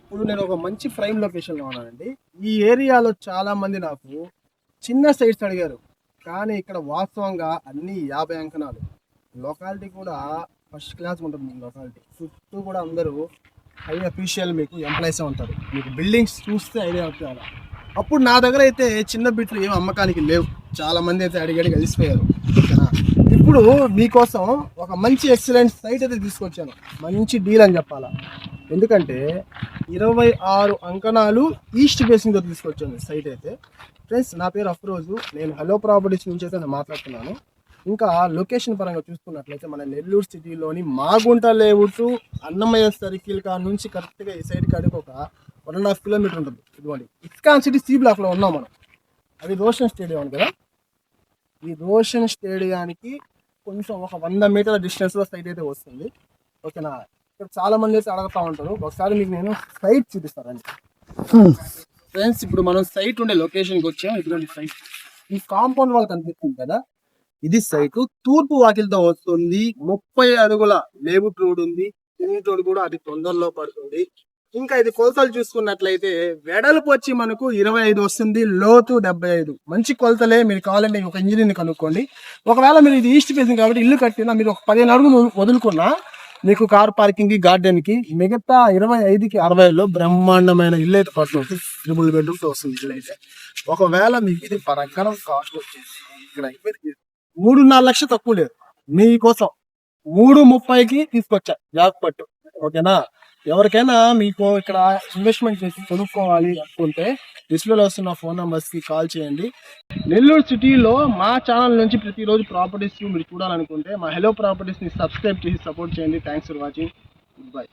ఇప్పుడు నేను ఒక మంచి ప్రైమ్ లొకేషన్లో ఉన్నానండి. ఈ ఏరియాలో చాలా మంది నాకు చిన్న సైట్స్ అడిగారు. కానీ ఇక్కడ వాస్తవంగా అన్ని 50 అంకణాలు. లొకాలిటీ కూడా ఫస్ట్ క్లాస్ ఉంటుంది. లొకాలిటీ చుట్టూ కూడా అందరూ హై అఫీషియల్ మీకు ఎంప్లాయీసే ఉంటారు. మీకు బిల్డింగ్స్ చూస్తే ఐడియా అవుతుంది. అప్పుడు నా దగ్గర అయితే చిన్న బిట్లు ఏం అమ్మకానికి లేవు. చాలా మంది అయితే అడిగి కలిసిపోయారు. ఓకేనా? ఇప్పుడు మీకోసం ఒక మంచి ఎక్సలెంట్ సైట్ అయితే తీసుకొచ్చాను. మంచి డీల్ అని చెప్పాలా. ఎందుకంటే 26 అంకణాలు ఈస్ట్ ఫేసింగ్తో తీసుకొచ్చాను సైట్ అయితే. ఫ్రెండ్స్, నా పేరు అఫ్రోజు. నేను హలో ప్రాపర్టీస్ నుంచి అయితే నేను మాట్లాడుతున్నాను. ఇంకా లొకేషన్ పరంగా చూసుకున్నట్లయితే మన నెల్లూరు సిటీలోని మాగుంట లేఅవుట్ అన్నమయ్య సర్కిల్ కా నుంచి కరెక్ట్గా ఈ సైడ్ కాడికి ఒక 1.5 కిలోమీటర్ ఉంటుంది. ఇదిగోండి, ఇస్కాన్ సిటీ సి బ్లాక్లో ఉన్నాం మనం. అది రోషన్ స్టేడియం అని కదా. ఈ రోషన్ స్టేడియానికి కొంచెం ఒక 100 మీటర్ల డిస్టెన్స్లో సైట్ అయితే వస్తుంది. ఓకేనా? ఇక్కడ చాలా మంది అయితే అడుగుతూ ఉంటారు. ఒకసారి మీకు నేను సైట్ చూపిస్తానండి. ఫ్రెండ్స్, ఇప్పుడు మనం సైట్ ఉండే లొకేషన్కి వచ్చాం. ఇటువంటి సైట్ ఈ కాంపౌండ్ వాల్ కనిపిస్తుంది కదా, ఇది సైట్ తూర్పు వాకిలతో వస్తుంది. 30 అడుగుల లేఅవుట్ రోడ్ ఉంది. సిమెంట్ రోడ్ కూడా అది తొందరలో పడుతుంది. ఇంకా ఇది కొలతలు చూసుకున్నట్లయితే వెడల్పు వచ్చి మనకు 25 వస్తుంది, లోతు 75. మంచి కొలతలే. మీరు కావాలంటే ఒక ఇంజనీర్ని కనుక్కోండి. ఒకవేళ మీరు ఇది ఈస్ట్ ఫేసింగ్ కాబట్టి ఇల్లు కట్టినా మీరు ఒక 15 అడుగులు వదులుకున్నా మీకు కార్ పార్కింగ్ కి, గార్డెన్ కి, మిగతా 25కి 60లో బ్రహ్మాండమైన ఇల్లు అయితే పడుతుంది. 3 బెడ్రూమ్స్ వస్తుంది ఇల్లు అయితే. ఒకవేళ మీకు ఇది పరకరం కాస్ట్ వచ్చేసి ఇక్కడ 3.5 లక్షలు తక్కువ లేదు. మీకోసం 3.30కి తీసుకొచ్చా జాబ్ పట్టు. ఓకేనా? ఎవరికైనా మీకు ఇక్కడ ఇన్వెస్ట్మెంట్ చేసి కొనుక్కోవాలి అనుకుంటే డిస్ప్లేలో వస్తున్న ఫోన్ నంబర్స్ కి కాల్ చేయండి. నెల్లూరు సిటీలో మా ఛానల్ నుంచి ప్రతిరోజు ప్రాపర్టీస్ మీరు చూడాలనుకుంటే మా హలో ప్రాపర్టీస్ ని సబ్స్క్రైబ్ చేసి సపోర్ట్ చేయండి. Thanks for watching. Good bye.